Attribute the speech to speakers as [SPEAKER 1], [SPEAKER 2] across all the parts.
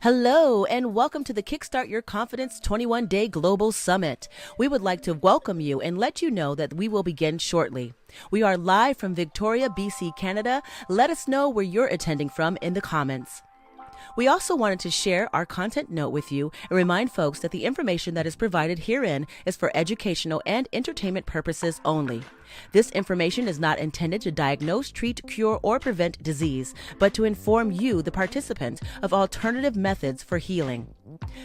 [SPEAKER 1] Hello, and welcome to the Kickstart Your Confidence 21-Day Global Summit. We would like to welcome you and let you know that we will begin shortly. We are live from Victoria, BC, Canada. Let us know where you're attending from in the comments. We also wanted to share our content note with you and remind folks that the information that is provided herein is for educational and entertainment purposes only. This information is not intended to diagnose, treat, cure, or prevent disease, but to inform you, the participant, of alternative methods for healing.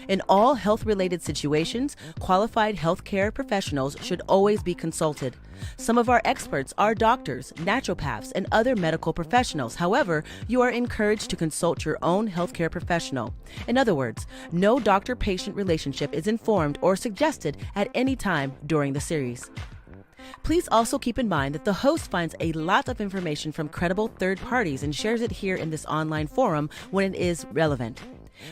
[SPEAKER 1] In all health-related situations, qualified healthcare professionals should always be consulted. Some of our experts are doctors, naturopaths, and other medical professionals. However, you are encouraged to consult your own healthcare professional. In other words, no doctor-patient relationship is informed or suggested at any time during the series. Please also keep in mind that the host finds a lot of information from credible third parties and shares it here in this online forum when it is relevant.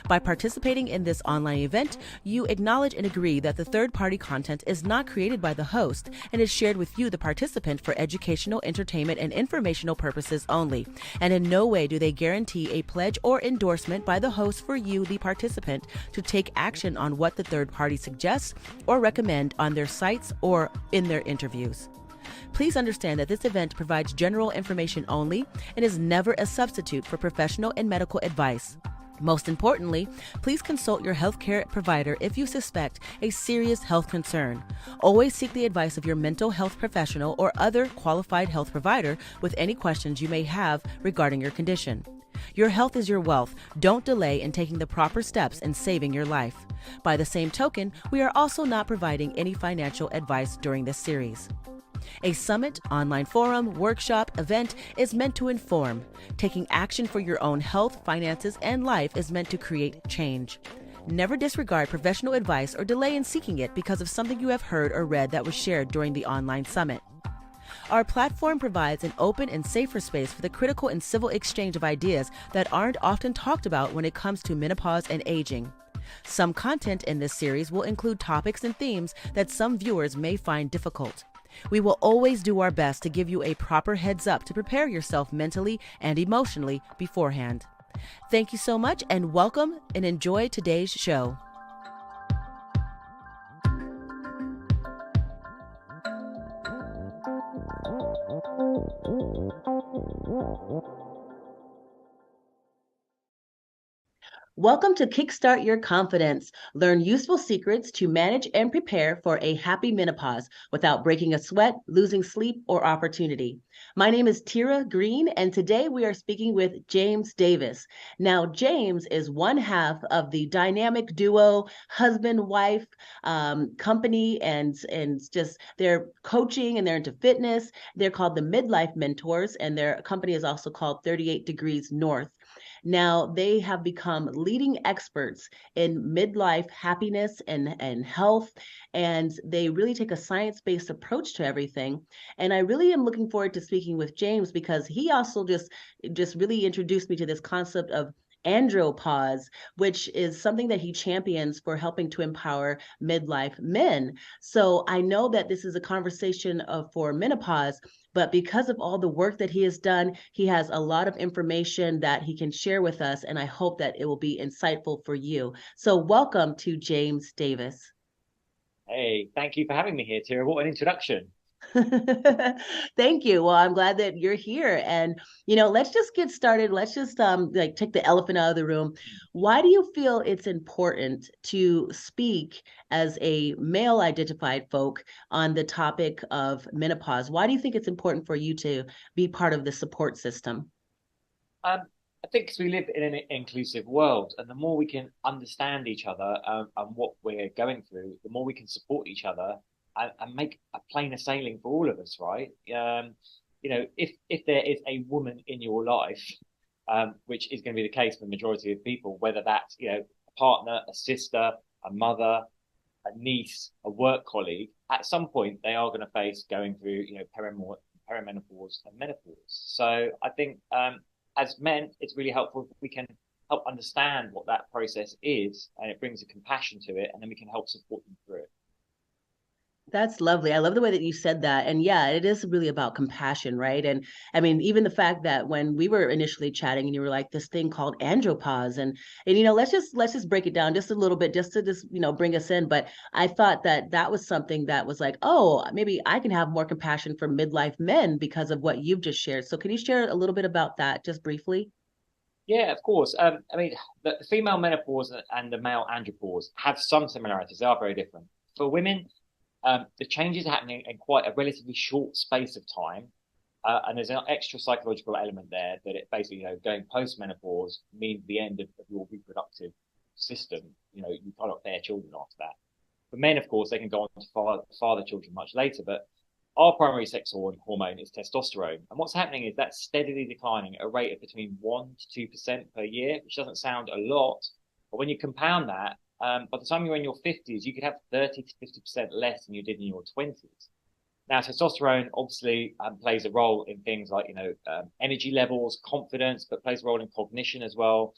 [SPEAKER 1] By participating in this online event, you acknowledge and agree that the third-party content is not created by the host and is shared with you, the participant, for educational, entertainment, and informational purposes only. And in no way do they guarantee a pledge or endorsement by the host for you, the participant, to take action on what the third party suggests or recommend on their sites or in their interviews. Please understand that this event provides general information only and is never a substitute for professional and medical advice. Most importantly, please consult your healthcare provider if you suspect a serious health concern. Always seek the advice of your mental health professional or other qualified health provider with any questions you may have regarding your condition. Your health is your wealth. Don't delay in taking the proper steps in saving your life. By the same token, we are also not providing any financial advice during this series. A summit, online forum, workshop, event is meant to inform. Taking action for your own health, finances, and life is meant to create change. Never disregard professional advice or delay in seeking it because of something you have heard or read that was shared during the online summit. Our platform provides an open and safer space for the critical and civil exchange of ideas that aren't often talked about when it comes to menopause and aging. Some content in this series will include topics and themes that some viewers may find difficult. We will always do our best to give you a proper heads up to prepare yourself mentally and emotionally beforehand. Thank you so much and welcome and enjoy today's show. Welcome to Kickstart Your Confidence. Learn useful secrets to manage and prepare for a happy menopause without breaking a sweat, losing sleep, or opportunity. My name is Tira Green, and today we are speaking with James Davis. Now, James is one half of the dynamic duo, husband-wife company, and just they're coaching and they're into fitness. They're called the Midlife Mentors, and their company is also called 38 Degrees North. Now, they have become leading experts in midlife happiness and health, and they really take a science-based approach to everything. And I really am looking forward to speaking with James because he also just really introduced me to this concept of andropause, which is something that he champions for helping to empower midlife men. So I know that this is a conversation for menopause, but because of all the work that he has done, he has a lot of information that he can share with us, and I hope that it will be insightful for you. So welcome to James Davis.
[SPEAKER 2] Hey, thank you for having me here, Tira. What an introduction.
[SPEAKER 1] Thank you. Well, I'm glad that you're here. And, let's just get started. Let's just take the elephant out of the room. Why do you feel it's important to speak as a male identified folk on the topic of menopause? Why do you think it's important for you to be part of the support system?
[SPEAKER 2] Um, I think 'cause we live in an inclusive world, and the more we can understand each other and what we're going through, the more we can support each other and make a plainer sailing for all of us, right? If there is a woman in your life, which is going to be the case for the majority of people, whether that's a partner, a sister, a mother, a niece, a work colleague, at some point they are going to face going through, perimenopause and menopause. So I think as men, it's really helpful if we can help understand what that process is, and it brings a compassion to it, and then we can help support them through it.
[SPEAKER 1] That's lovely. I love the way that you said that. And yeah, it is really about compassion, right? And I mean, even the fact that when we were initially chatting and you were like this thing called andropause and let's just break it down just a little bit just to bring us in. But I thought that that was something that was like, oh, maybe I can have more compassion for midlife men because of what you've just shared. So can you share a little bit about that just briefly?
[SPEAKER 2] Yeah, of course. I mean, the female menopause and the male andropause have some similarities. They are very different. For women, the changes are happening in quite a relatively short space of time. And there's an extra psychological element there that it basically, going post menopause means the end of your reproductive system. You cannot bear children after that. For men, of course, they can go on to father children much later, but our primary sex hormone is testosterone. And what's happening is that's steadily declining at a rate of between 1% to 2% per year, which doesn't sound a lot. But when you compound that, by the time you're in your 50s, you could have 30 to 50% less than you did in your 20s. Now, testosterone obviously plays a role in things like, energy levels, confidence, but plays a role in cognition as well,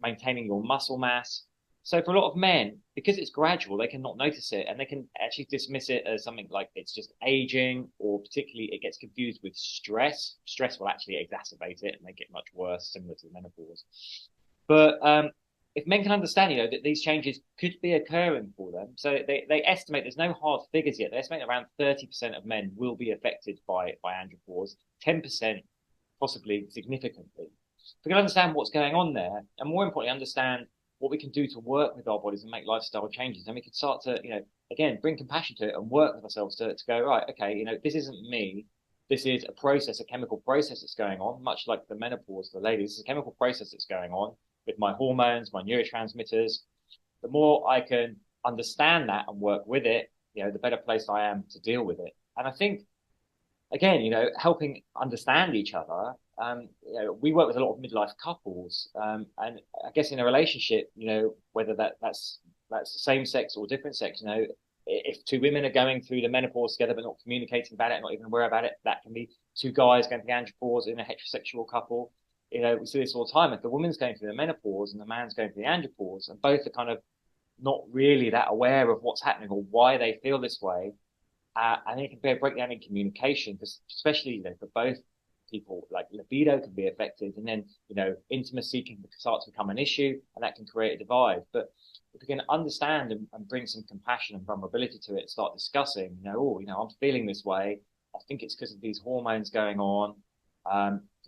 [SPEAKER 2] maintaining your muscle mass. So for a lot of men, because it's gradual, they can not notice it and they can actually dismiss it as something like it's just aging, or particularly it gets confused with stress. Stress will actually exacerbate it and make it much worse, similar to the menopause. But if men can understand, that these changes could be occurring for them, so they estimate there's no hard figures yet. They estimate around 30% of men will be affected by andropause, 10% possibly significantly. If we can understand what's going on there, and more importantly, understand what we can do to work with our bodies and make lifestyle changes, then we can start to, again, bring compassion to it and work with ourselves to go, right, okay, this isn't me. This is a process, a chemical process that's going on, much like the menopause for ladies. It's a chemical process that's going on with my hormones, my neurotransmitters. The more I can understand that and work with it, the better place I am to deal with it. And I think, again, helping understand each other. We work with a lot of midlife couples, and I guess in a relationship, whether that's same sex or different sex, if two women are going through the menopause together but not communicating about it, not even aware about it, that can be two guys going through the andropause in a heterosexual couple. We see this all the time. If the woman's going through the menopause and the man's going through the andropause, and both are kind of not really that aware of what's happening or why they feel this way, and it can be a breakdown in communication, because especially for both people, like libido can be affected, and then intimacy can start to become an issue, and that can create a divide. But if we can understand and bring some compassion and vulnerability to it, start discussing, I'm feeling this way. I think it's because of these hormones going on.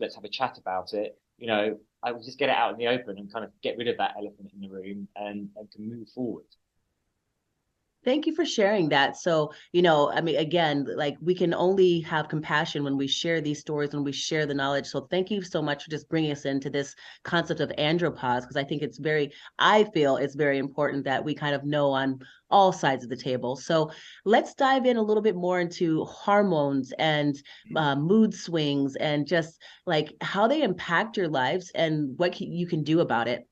[SPEAKER 2] Let's have a chat about it. I will just get it out in the open and kind of get rid of that elephant in the room and can move forward.
[SPEAKER 1] Thank you for sharing that. So, I mean, again, like we can only have compassion when we share these stories, when we share the knowledge. So, thank you so much for just bringing us into this concept of andropause, because I feel it's very important that we kind of know on all sides of the table. So, let's dive in a little bit more into hormones and mood swings and just like how they impact your lives and what you can do about it.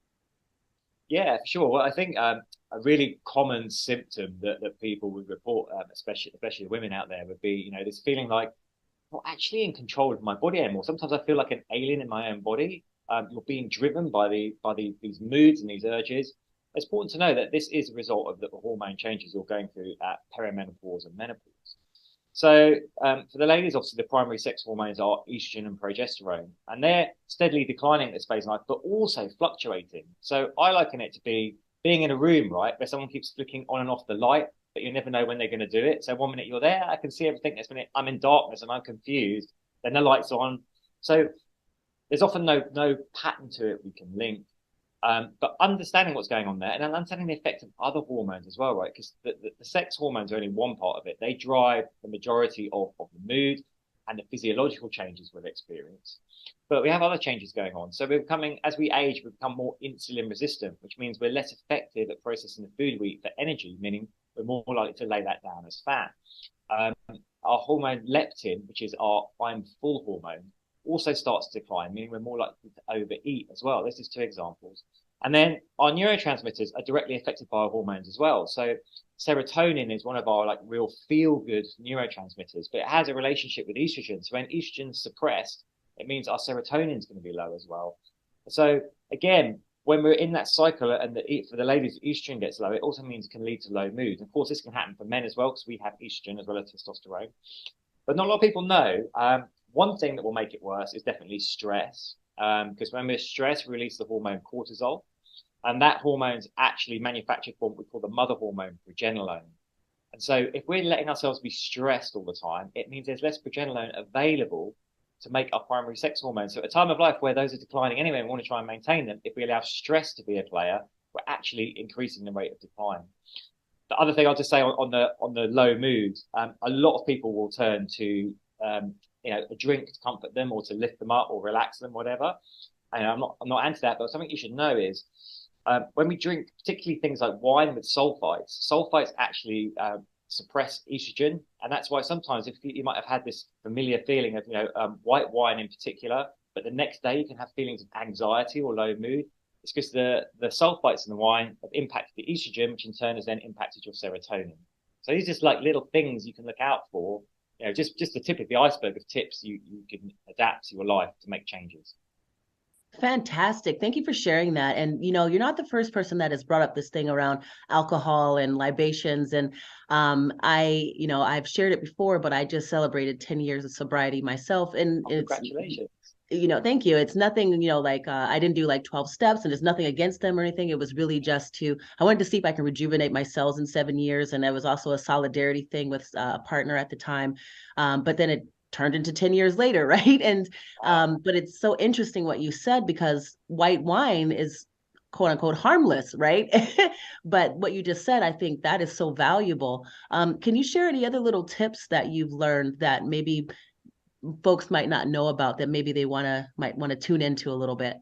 [SPEAKER 2] Yeah, for sure. Well, I think a really common symptom that people would report, especially the women out there, would be, this feeling like I'm not actually in control of my body anymore. Sometimes I feel like an alien in my own body. You're being driven by these moods and these urges. It's important to know that this is a result of the hormone changes you're going through at perimenopause and menopause. So for the ladies, obviously the primary sex hormones are estrogen and progesterone, and they're steadily declining at this phase in life, but also fluctuating. So I liken it to being in a room, right, where someone keeps flicking on and off the light, but you never know when they're going to do it. So one minute you're there, I can see everything. Next minute I'm in darkness and I'm confused. Then the light's on. So there's often no pattern to it we can link. But understanding what's going on there and understanding the effect of other hormones as well, right? Because the sex hormones are only one part of it. They drive the majority of the mood and the physiological changes we'll experience. But we have other changes going on. So as we age, we become more insulin resistant, which means we're less effective at processing the food we eat for energy, meaning we're more likely to lay that down as fat. Our hormone leptin, which is our I'm full hormone, also starts to decline, meaning we're more likely to overeat as well. This is two examples. And then our neurotransmitters are directly affected by our hormones as well. So serotonin is one of our like real feel-good neurotransmitters, but it has a relationship with estrogen. So when estrogen is suppressed, it means our serotonin is going to be low as well. So again, when we're in that cycle and for the ladies, estrogen gets low, it also means it can lead to low mood. Of course, this can happen for men as well because we have estrogen as well as testosterone. But not a lot of people know. One thing that will make it worse is definitely stress. Because when we're stressed, we release the hormone cortisol. And that hormone is actually manufactured from what we call the mother hormone, progesterone. And so if we're letting ourselves be stressed all the time, it means there's less progesterone available to make our primary sex hormones. So at a time of life where those are declining anyway, and we want to try and maintain them, if we allow stress to be a player, we're actually increasing the rate of decline. The other thing I'll just say on the low mood, a lot of people will turn to a drink to comfort them or to lift them up or relax them, whatever. And I'm not anti that, but something you should know is when we drink, particularly things like wine with sulfites actually suppress estrogen, and that's why sometimes if you might have had this familiar feeling of white wine in particular, but the next day you can have feelings of anxiety or low mood. It's because the sulfites in the wine have impacted the estrogen, which in turn has then impacted your serotonin. So these are just like little things you can look out for. Just the tip of the iceberg of tips you can adapt to your life to make changes.
[SPEAKER 1] Fantastic. Thank you for sharing that. And, you're not the first person that has brought up this thing around alcohol and libations. And I've shared it before, but I just celebrated 10 years of sobriety myself. And
[SPEAKER 2] Congratulations.
[SPEAKER 1] Thank you. It's nothing, like I didn't do like 12 steps, and there's nothing against them or anything. It was really just I wanted to see if I can rejuvenate my cells in 7 years. And it was also a solidarity thing with a partner at the time. But then it turned into 10 years later, right? And but it's so interesting what you said, because white wine is quote unquote harmless, right? But what you just said, I think that is so valuable. Can you share any other little tips that you've learned that maybe folks might not know about, that maybe they might want to tune into a little bit?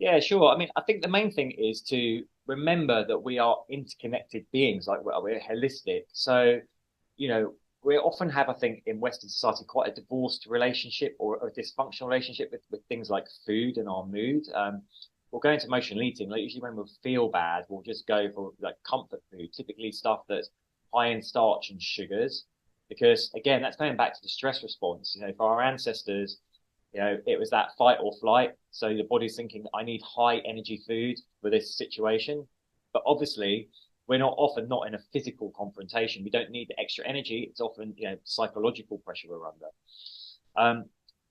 [SPEAKER 2] Yeah, sure. I mean, I think the main thing is to remember that we are interconnected beings, like we're holistic. So, we often have, I think, in Western society, quite a divorced relationship or a dysfunctional relationship with things like food and our mood. We'll go into emotional eating. Like usually when we feel bad, we'll just go for like comfort food, typically stuff that's high in starch and sugars. Because again, that's going back to the stress response. For our ancestors, it was that fight or flight. So the body's thinking, I need high energy food for this situation. But obviously, we're often not in a physical confrontation. We don't need the extra energy. It's often, psychological pressure we're under.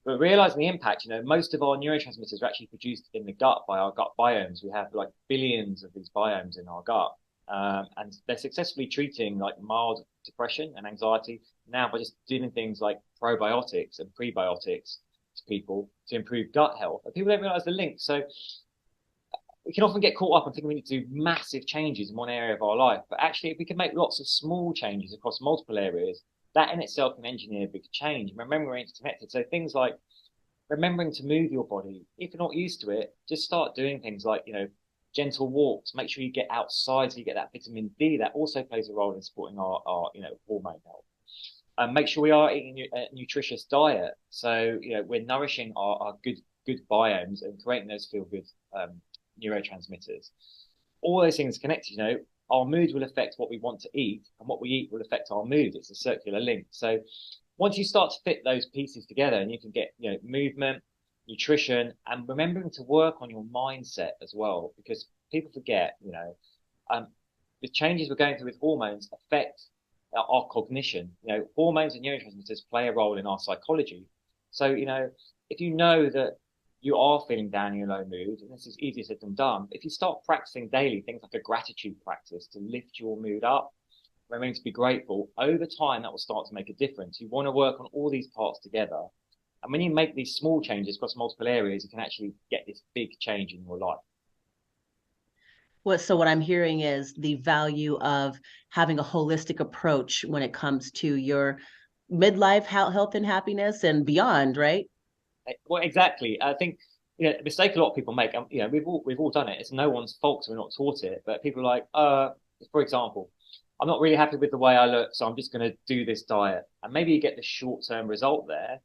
[SPEAKER 2] But realizing the impact, most of our neurotransmitters are actually produced in the gut by our gut biomes. We have like billions of these biomes in our gut. And they're successfully treating like mild depression and anxiety now by just doing things like probiotics and prebiotics to people to improve gut health. And people don't realize the link. So we can often get caught up and think we need to do massive changes in one area of our life. But actually, if we can make lots of small changes across multiple areas, that in itself can engineer big change. Remember, we're interconnected. So things like remembering to move your body. If you're not used to it, just start doing things like, gentle walks. Make sure you get outside so you get that vitamin D. That also plays a role in supporting our hormone health. And make sure we are eating a nutritious diet. So, we're nourishing our good biomes and creating those feel good neurotransmitters. All those things connected, our mood will affect what we want to eat, and what we eat will affect our mood. It's a circular link. So once you start to fit those pieces together and you can get, movement, nutrition, and remembering to work on your mindset as well, because people forget, the changes we're going through with hormones affect our cognition. Hormones and neurotransmitters play a role in our psychology. So, if you know that you are feeling down in your low mood, and this is easier said than done, if you start practicing daily things like a gratitude practice to lift your mood up, remembering to be grateful, over time that will start to make a difference. You want to work on all these parts together. And when you make these small changes across multiple areas, you can actually get this big change in your life.
[SPEAKER 1] So what I'm hearing is the value of having a holistic approach when it comes to your midlife health and happiness and beyond, right?
[SPEAKER 2] Well, exactly. I think a mistake a lot of people make. We've all done it. It's no one's fault, so we're not taught it. But people are like, for example, I'm not really happy with the way I look, so I'm just going to do this diet, and maybe you get the short-term result there,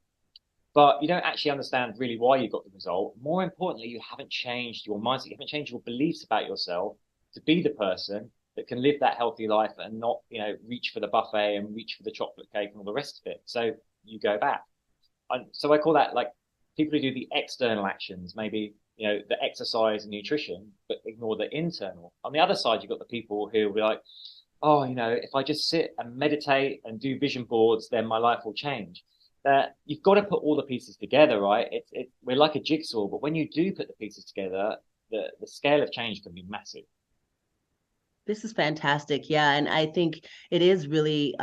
[SPEAKER 2] but you don't actually understand really why you got the result. More importantly, you haven't changed your mindset. You haven't changed your beliefs about yourself to be the person that can live that healthy life and not, reach for the buffet and reach for the chocolate cake and all the rest of it. So you go back. And so I call that like people who do the external actions, maybe the exercise and nutrition, but ignore the internal. On the other side, you've got the people who will be like, oh, if I just sit and meditate and do vision boards, then my life will change. You've got to put all the pieces together, right? We're like a jigsaw, but when you do put the pieces together, the scale of change can be massive.
[SPEAKER 1] This is fantastic. Yeah. And I think it really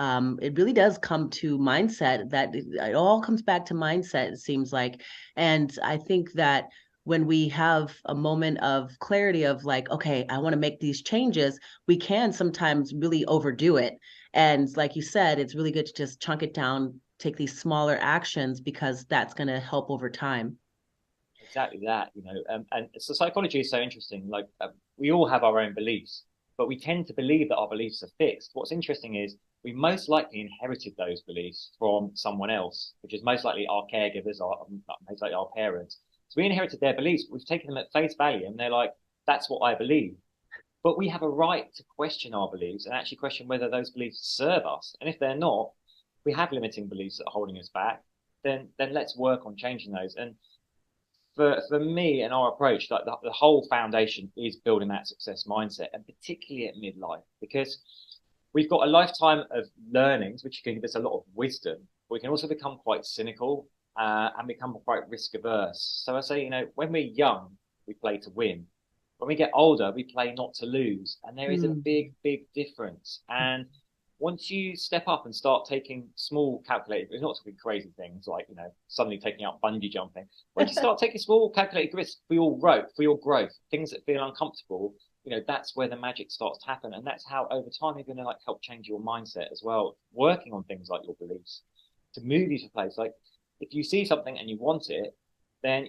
[SPEAKER 1] does come to mindset, that it all comes back to mindset, it seems like. And I think that when we have a moment of clarity of like, okay, I want to make these changes, we can sometimes really overdo it. And like you said, it's really good to just chunk it down, take these smaller actions, because that's going to help over time.
[SPEAKER 2] Exactly that, and so psychology is so interesting. Like we all have our own beliefs, but we tend to believe that our beliefs are fixed. What's interesting is we most likely inherited those beliefs from someone else, which is most likely our caregivers, most likely our parents. So we inherited their beliefs. We've taken them at face value, and they're like, "That's what I believe." But we have a right to question our beliefs and actually question whether those beliefs serve us. And if they're not, we have limiting beliefs that are holding us back. Then let's work on changing those. And for me and our approach, like the whole foundation is building that success mindset, and particularly at midlife, because we've got a lifetime of learnings, which can give us a lot of wisdom. But we can also become quite cynical and become quite risk averse. So I say, when we're young, we play to win. When we get older, we play not to lose. And there is a big, big difference. And once you step up and start taking small calculated, it's not talking crazy things like, suddenly taking out bungee jumping. Once you start taking small calculated risks for your growth, things that feel uncomfortable, that's where the magic starts to happen. And that's how over time you're going to help change your mindset as well. Working on things like your beliefs to move you to a place. Like if you see something and you want it, then,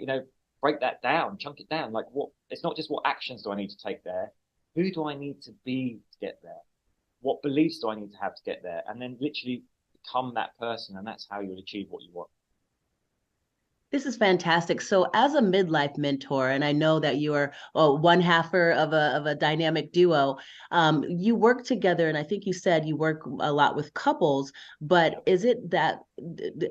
[SPEAKER 2] break that down, chunk it down. Like it's not just what actions do I need to take there? Who do I need to be to get there? What beliefs do I need to have to get there? And then literally become that person. And that's how you'll achieve what you want.
[SPEAKER 1] This is fantastic. So, as a midlife mentor, and I know that you are one halfer of a dynamic duo, you work together, and I think you said you work a lot with couples. But is it that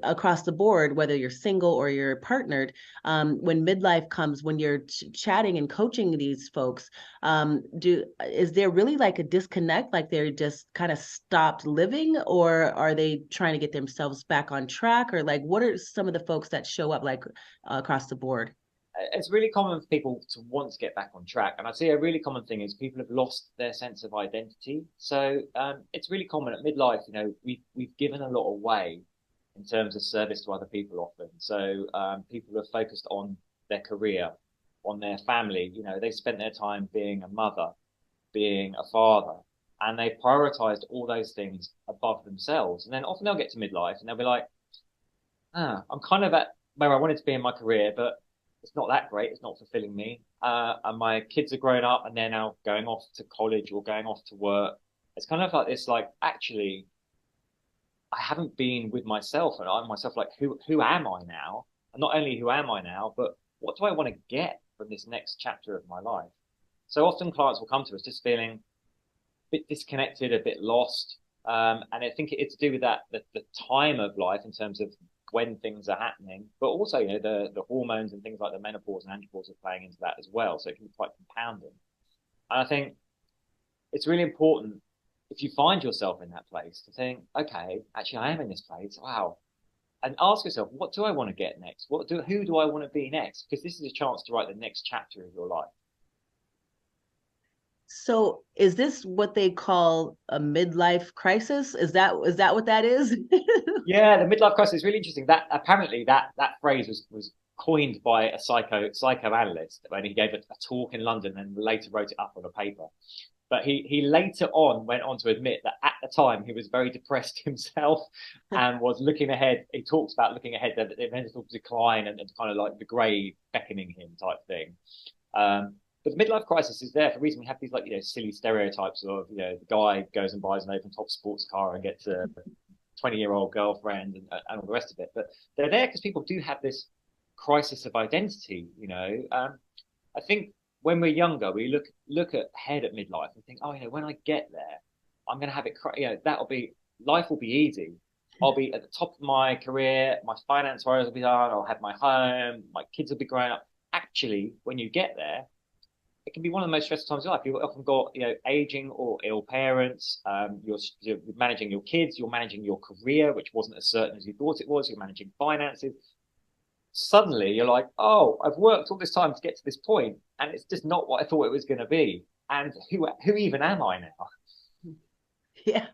[SPEAKER 1] across the board, whether you're single or you're partnered, when midlife comes, when you're chatting and coaching these folks, is there really like a disconnect, like they're just kind of stopped living, or are they trying to get themselves back on track, or like what are some of the folks that show up like across the board?
[SPEAKER 2] It's really common for people to want to get back on track. And I see a really common thing is people have lost their sense of identity. So it's really common at midlife, we've given a lot away in terms of service to other people often. So people are focused on their career, on their family. They spent their time being a mother, being a father, and they prioritized all those things above themselves. And then often they'll get to midlife and they'll be like, I'm kind of at where I wanted to be in my career, but it's not that great. It's not fulfilling me. And my kids are grown up and they're now going off to college or going off to work. It's kind of like this, like, actually, I haven't been with myself, and I'm myself, like, who am I now? And not only who am I now, but what do I want to get from this next chapter of my life? So often clients will come to us just feeling a bit disconnected, a bit lost. And I think it's to do with that, the time of life in terms of when things are happening, but also, the hormones and things like the menopause and andropause are playing into that as well. So it can be quite compounding. And I think it's really important if you find yourself in that place to think, okay, actually I am in this place. Wow. And ask yourself, what do I want to get next? Who do I want to be next? Because this is a chance to write the next chapter of your life.
[SPEAKER 1] So, is this what they call a midlife crisis? Is that what that is?
[SPEAKER 2] Yeah, the midlife crisis is really interesting. That apparently that phrase was coined by a psychoanalyst when he gave a talk in London and later wrote it up on a paper. But he later on went on to admit that at the time he was very depressed himself and was looking ahead. He talks about looking ahead, the mental decline and kind of like the grave beckoning him type thing. But the midlife crisis is there for a reason. We have these silly stereotypes of the guy goes and buys an open top sports car and gets a 20-year-old girlfriend and all the rest of it. But they're there because people do have this crisis of identity. I think when we're younger, we look ahead at midlife and think, oh, when I get there, I'm going to have it. Life will be easy. I'll be at the top of my career. My finance worries will be done. I'll have my home. My kids will be growing up. actually, when you get there, it can be one of the most stressful times of life. You've often got, aging or ill parents. You're managing your kids. You're managing your career, which wasn't as certain as you thought it was. You're managing finances. Suddenly, you're like, oh, I've worked all this time to get to this point, and it's just not what I thought it was going to be. And who even am I now?
[SPEAKER 1] Yeah.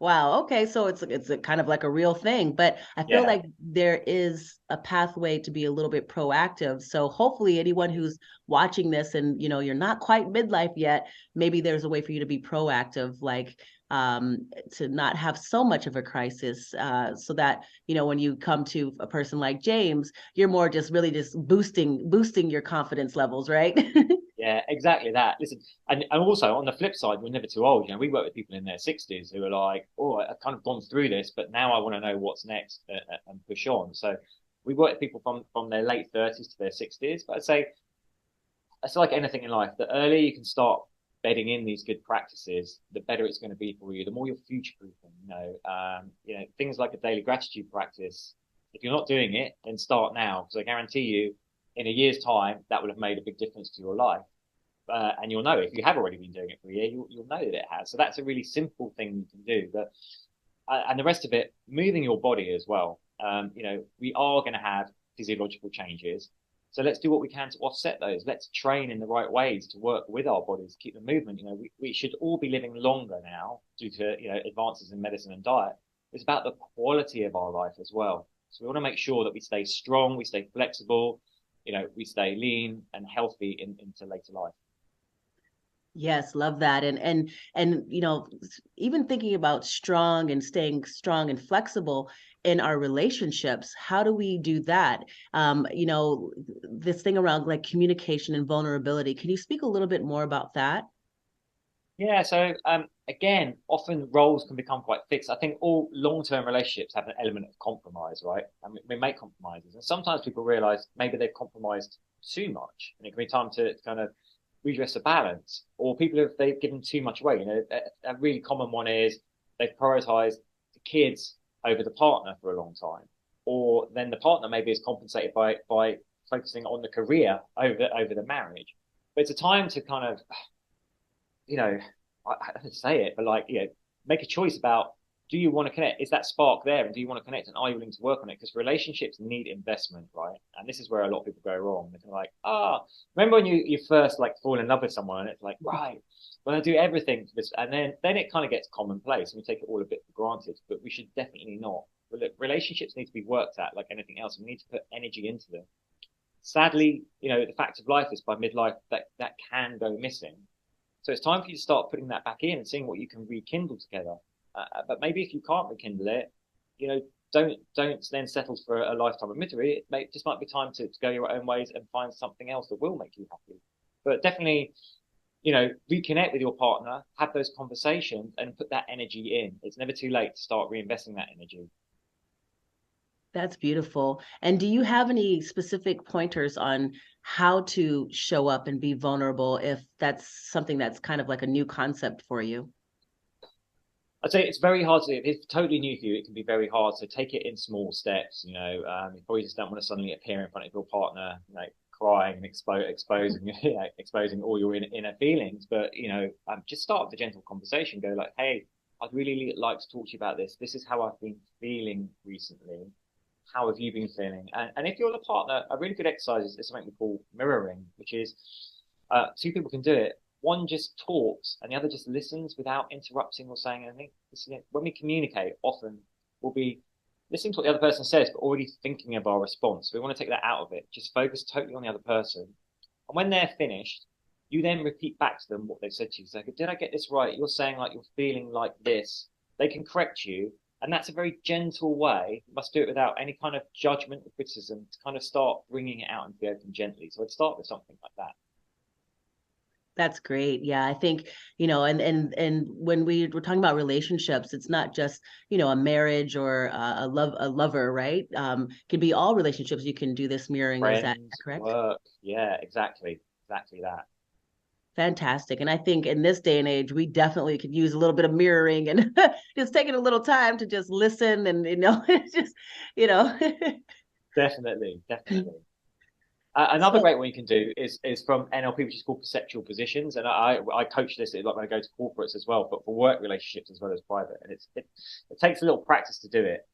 [SPEAKER 1] Wow. Okay. So it's a kind of like a real thing, but I feel
[SPEAKER 2] Yeah.
[SPEAKER 1] like there is a pathway to be a little bit proactive. So hopefully anyone who's watching this and you're not quite midlife yet, maybe there's a way for you to be proactive, like to not have so much of a crisis, so that when you come to a person like James, you're more just really just boosting your confidence levels, right?
[SPEAKER 2] Yeah, exactly that. Listen, and also on the flip side, we're never too old. We work with people in their 60s who are like, oh, I've kind of gone through this, but now I want to know what's next, and push on. So we work with people from their late 30s to their 60s. But I'd say it's like anything in life. The earlier you can start bedding in these good practices, the better it's going to be for you. The more you're future proofing. Things like a daily gratitude practice. If you're not doing it, then start now, because I guarantee you, in a year's time, that will have made a big difference to your life. And you'll know if you have already been doing it for a year, you'll know that it has. So that's a really simple thing you can do. But and the rest of it, moving your body as well. We are going to have physiological changes. So let's do what we can to offset those. Let's train in the right ways to work with our bodies, keep the movement. We should all be living longer now due to advances in medicine and diet. It's about the quality of our life as well. So we want to make sure that we stay strong, we stay flexible, we stay lean and healthy into later life.
[SPEAKER 1] Yes, love that. And even thinking about strong and staying strong and flexible in our relationships, how do we do that? This thing around like communication and vulnerability. Can you speak a little bit more about that?
[SPEAKER 2] Yeah, so again, often roles can become quite fixed. I think all long-term relationships have an element of compromise, right? And we make compromises, and sometimes people realize maybe they've compromised too much, and it can be time to kind of redress the balance. Or people, if they've given too much away, a really common one is they've prioritized the kids over the partner for a long time, or then the partner maybe is compensated by focusing on the career over the marriage. But it's a time to kind of I don't say it, but make a choice about, do you want to connect? Is that spark there? And do you want to connect? And are you willing to work on it? Because relationships need investment, right? And this is where a lot of people go wrong. They're kind of like, remember when you first fall in love with someone and it's like, right, well, I do everything for this. And then it kind of gets commonplace and we take it all a bit for granted, but we should definitely not. But look, relationships need to be worked at like anything else. We need to put energy into them. Sadly, the fact of life is by midlife that can go missing. So it's time for you to start putting that back in and seeing what you can rekindle together. But maybe if you can't rekindle it, don't then settle for a lifetime of misery. Just might be time to go your own ways and find something else that will make you happy. But definitely, reconnect with your partner, have those conversations, and put that energy in. It's never too late to start reinvesting that energy.
[SPEAKER 1] That's beautiful. And do you have any specific pointers on how to show up and be vulnerable if that's something that's kind of like a new concept for you?
[SPEAKER 2] I'd say it's very hard to. If it's totally new for you, it can be very hard. So take it in small steps. You probably just don't want to suddenly appear in front of your partner, crying and exposing exposing all your inner feelings. But just start with a gentle conversation. Go like, hey, I'd really like to talk to you about this. This is how I've been feeling recently. How have you been feeling? And if you're the partner, a really good exercise is something we call mirroring, which is two people can do it. One just talks and the other just listens without interrupting or saying anything. When we communicate, often we'll be listening to what the other person says, but already thinking of our response. So we want to take that out of it. Just focus totally on the other person. And when they're finished, you then repeat back to them what they've said to you. So, did I get this right? You're saying like you're feeling like this. They can correct you. And that's a very gentle way. You must do it without any kind of judgment or criticism to kind of start bringing it out and be open gently. So I'd start with something like that.
[SPEAKER 1] That's great. Yeah, I think, and when we're talking about relationships, it's not just, a marriage or a lover, right? Could be all relationships. You can do this mirroring. Is that
[SPEAKER 2] Friends,
[SPEAKER 1] correct?
[SPEAKER 2] work. Yeah, exactly. Exactly that.
[SPEAKER 1] Fantastic. And I think in this day and age, we definitely could use a little bit of mirroring and just taking a little time to just listen and, just, you know.
[SPEAKER 2] Definitely. Definitely. Another
[SPEAKER 1] So
[SPEAKER 2] great one you can do is from NLP, which is called perceptual positions, and I coach this like when I go to corporates as well, but for work relationships as well as private, and it takes a little practice to do it.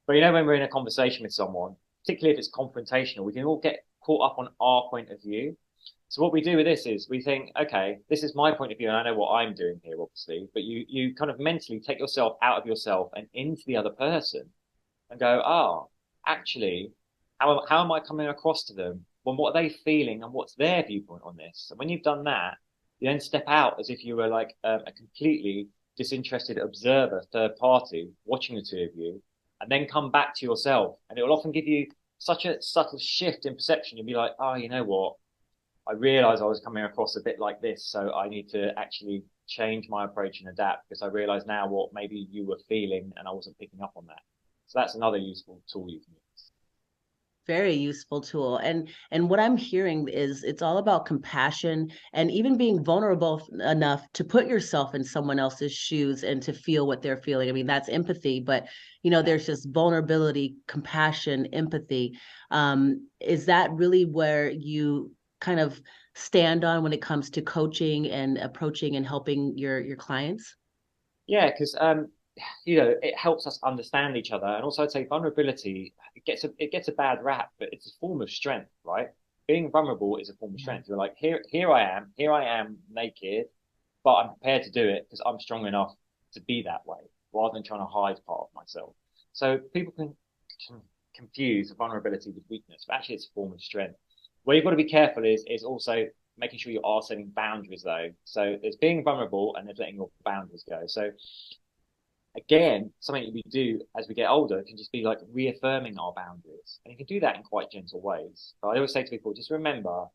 [SPEAKER 2] But when we're in a conversation with someone, particularly if it's confrontational, we can all get caught up on our point of view. So what we do with this is we think, okay, this is my point of view, and I know what I'm doing here, obviously. But you kind of mentally take yourself out of yourself and into the other person, and go, oh, actually, how am I coming across to them? Well, what are they feeling, and what's their viewpoint on this? And when you've done that, you then step out as if you were like a completely disinterested observer, third party, watching the two of you, and then come back to yourself. And it will often give you such a subtle shift in perception. You'll be like, oh, you know what? I realized I was coming across a bit like this, so I need to actually change my approach and adapt because I realize now what maybe you were feeling and I wasn't picking up on that. So that's another useful tool you can use.
[SPEAKER 1] very useful tool. And what I'm hearing is it's all about compassion and even being vulnerable enough to put yourself in someone else's shoes and to feel what they're feeling. I mean, that's empathy, but
[SPEAKER 2] Yeah.
[SPEAKER 1] there's just vulnerability, compassion, empathy. Is that really where you kind of stand on when it comes to coaching and approaching and helping your clients?
[SPEAKER 2] Yeah, because it helps us understand each other, and also I'd say vulnerability it gets a bad rap, but it's a form of strength, right? Being vulnerable is a form of
[SPEAKER 1] Yeah.
[SPEAKER 2] strength. You're like, here I am naked, but I'm prepared to do it because I'm strong enough to be that way, rather than trying to hide part of myself. So people can confuse vulnerability with weakness, but actually it's a form of strength. Where you've got to be careful is also making sure you are setting boundaries though. So there's being vulnerable and there's letting your boundaries go. So again, something that we do as we get older can just be like reaffirming our boundaries. And you can do that in quite gentle ways. But I always say to people, just remember,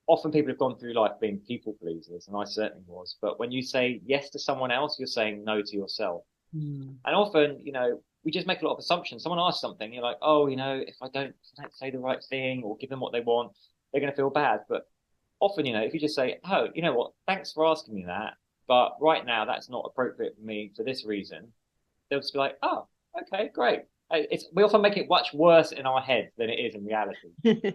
[SPEAKER 2] often people have gone through life being people pleasers, and I certainly was. But when you say yes to someone else, you're saying no to yourself.
[SPEAKER 1] Mm.
[SPEAKER 2] And often, we just make a lot of assumptions. Someone asks something, you're like, oh, if I don't say the right thing or give them what they want, they're going to feel bad. But often, if you just say, oh, you know what, thanks for asking me that, but right now that's not appropriate for me for this reason, they'll just be like, oh, okay, great. We often make it much worse in our head than it is in reality.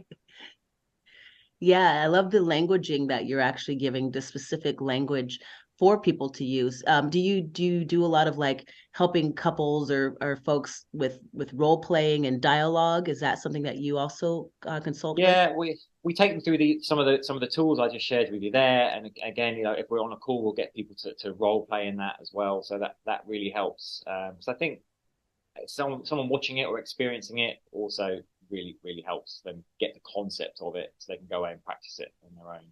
[SPEAKER 1] Yeah, I love the languaging that you're actually giving, the specific language for people to use. Do you do a lot of like helping couples or folks with role playing and dialogue? Is that something that you also consult with?
[SPEAKER 2] Yeah, we take them through some of the tools I just shared with you there, and again, if we're on a call, we'll get people to role play in that as well. So that really helps. So I think someone watching it or experiencing it also really helps them get the concept of it, so they can go away and practice it on their own.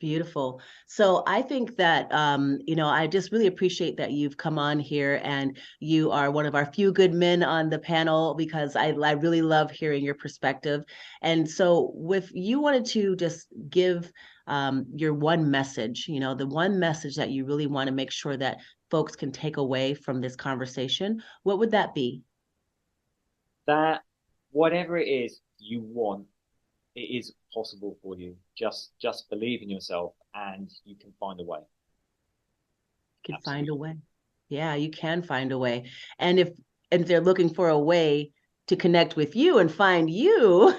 [SPEAKER 1] Beautiful. So I think that I just really appreciate that you've come on here and you are one of our few good men on the panel because I really love hearing your perspective. And so if you wanted to just give your one message, the one message that you really want to make sure that folks can take away from this conversation, what would that be?
[SPEAKER 2] That whatever it is you want, it is possible for you. Just believe in yourself, and you can find a way.
[SPEAKER 1] You can find a
[SPEAKER 2] Absolutely.
[SPEAKER 1] way. Yeah, you can find a way. And if they're looking for a way to connect with you and find you,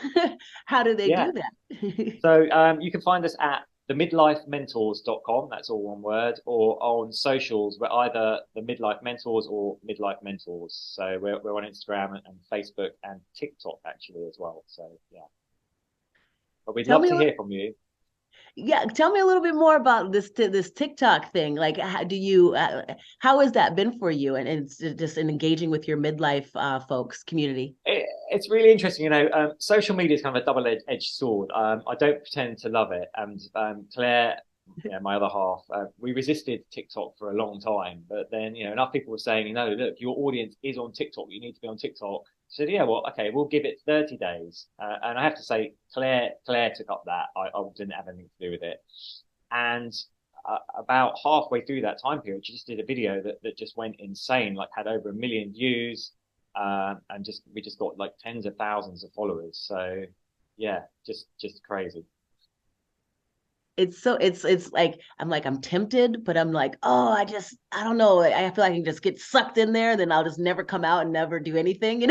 [SPEAKER 1] how do they
[SPEAKER 2] Yeah.
[SPEAKER 1] do that?
[SPEAKER 2] So you can find us at themidlifementors.com. That's all one word, or on socials. We're either the Midlife Mentors or Midlife Mentors. So we're on Instagram and Facebook and TikTok actually as well. So yeah, but we'd
[SPEAKER 1] Tell
[SPEAKER 2] love
[SPEAKER 1] me a
[SPEAKER 2] to
[SPEAKER 1] little,
[SPEAKER 2] hear from you.
[SPEAKER 1] yeah, tell me a little bit more about this TikTok thing. Like, how has that been for you? And it's just in engaging with your midlife folks community.
[SPEAKER 2] It's really interesting. Social media is kind of a double-edged sword. I don't pretend to love it, and Claire, my other half, we resisted TikTok for a long time, but then enough people were saying, look, your audience is on TikTok. You need to be on TikTok. So yeah, well, okay, we'll give it 30 days. And I have to say, Claire took up that. I didn't have anything to do with it. And about halfway through that time period, she just did a video that just went insane, like had over 1 million views, and we just got like tens of thousands of followers. So yeah, just crazy.
[SPEAKER 1] It's like I'm tempted, but I'm like, oh, I don't know. I feel like I can just get sucked in there, then I'll just never come out and never do anything.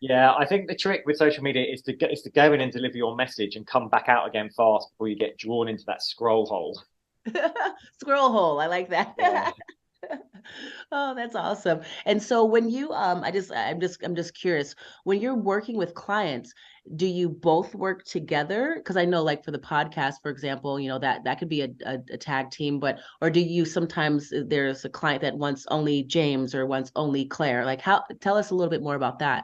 [SPEAKER 2] Yeah, I think the trick with social media is to go in and deliver your message and come back out again fast before you get drawn into that scroll hole.
[SPEAKER 1] Squirrel hole. I like that.
[SPEAKER 2] Yeah.
[SPEAKER 1] Oh, that's awesome. And so when you I'm just curious, when you're working with clients, do you both work together? Because I know like for the podcast, for example, that could be a tag team, but or do you sometimes there's a client that wants only James or wants only Claire? Like how tell us a little bit more about that.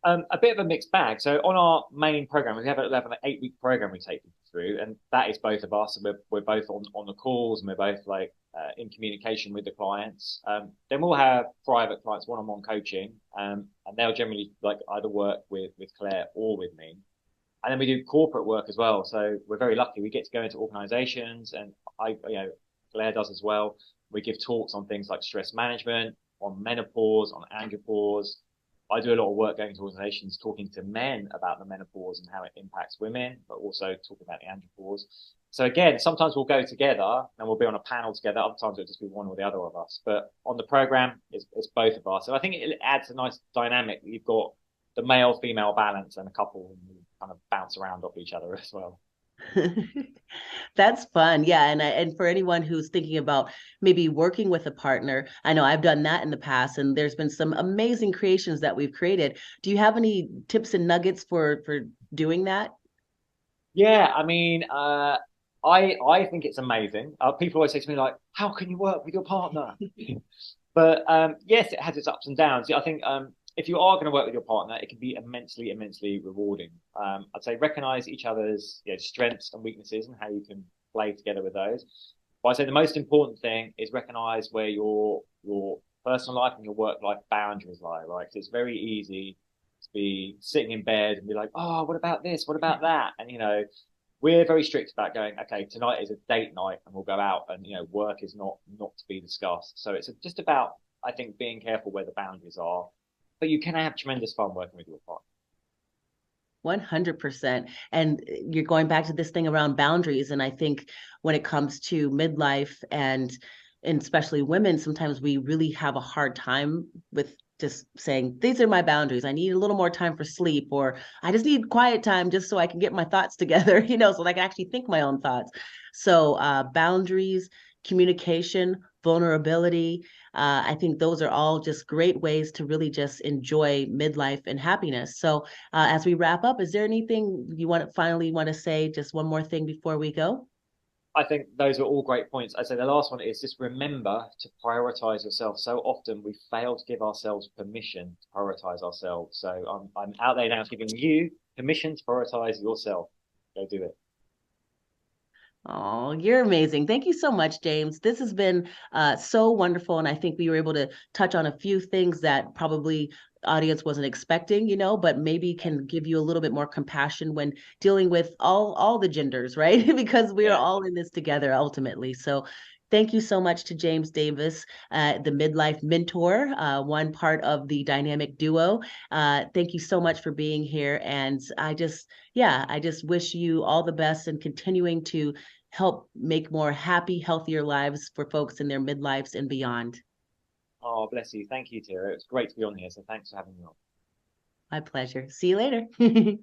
[SPEAKER 2] A bit of a mixed bag. So on our main program, we have an 8 week program we take people through, and that is both of us. And we're both on the calls, and we're both like in communication with the clients. Then we'll have private clients, one-on-one coaching, and they'll generally like either work with Claire or with me. And then we do corporate work as well. So we're very lucky. We get to go into organizations, and Claire does as well. We give talks on things like stress management, on menopause, on andropause. I do a lot of work going to organizations talking to men about the menopause and how it impacts women, but also talking about the andropause. So again, sometimes we'll go together and we'll be on a panel together. Other times it'll just be one or the other of us. But on the program, it's both of us. So I think it adds a nice dynamic that you've got the male female balance and a couple and you kind of bounce around off each other as well.
[SPEAKER 1] That's fun. Yeah. And for anyone who's thinking about maybe working with a partner, I know I've done that in the past and there's been some amazing creations that we've created. Do you have any tips and nuggets for doing that?
[SPEAKER 2] Yeah, I mean, I think it's amazing. People always say to me like, "How can you work with your partner?" But yes, it has its ups and downs. Yeah, I think if you are going to work with your partner, it can be immensely, immensely rewarding. I'd say recognize each other's strengths and weaknesses and how you can play together with those. But I'd say the most important thing is recognize where your personal life and your work life boundaries lie, right? Because it's very easy to be sitting in bed and be like, oh, what about this? What about that? And we're very strict about going, okay, tonight is a date night and we'll go out and work is not to be discussed. So it's just about, I think, being careful where the boundaries are. But you can have tremendous fun working with your partner.
[SPEAKER 1] 100%. And you're going back to this thing around boundaries. And I think when it comes to midlife and especially women, sometimes we really have a hard time with just saying, these are my boundaries. I need a little more time for sleep, or I just need quiet time just so I can get my thoughts together, so I can actually think my own thoughts. So boundaries, communication, vulnerability, I think those are all just great ways to really just enjoy midlife and happiness. So as we wrap up, is there anything you finally want to say? Just one more thing before we go?
[SPEAKER 2] I think those are all great points. I say the last one is just remember to prioritize yourself. So often we fail to give ourselves permission to prioritize ourselves. So I'm out there now giving you permission to prioritize yourself. Go do it.
[SPEAKER 1] Oh, you're amazing. Thank you so much, James. This has been so wonderful. And I think we were able to touch on a few things that probably audience wasn't expecting, but maybe can give you a little bit more compassion when dealing with all the genders, right? Because we are
[SPEAKER 2] Yeah.
[SPEAKER 1] all in this together ultimately. So thank you so much to James Davis, the Midlife Mentor, one part of the dynamic duo. Thank you so much for being here. And I just wish you all the best and continuing to help make more happy, healthier lives for folks in their midlives and beyond.
[SPEAKER 2] Oh, bless you. Thank you, Tira. It's great to be on here. So thanks for having me on.
[SPEAKER 1] My pleasure. See you later.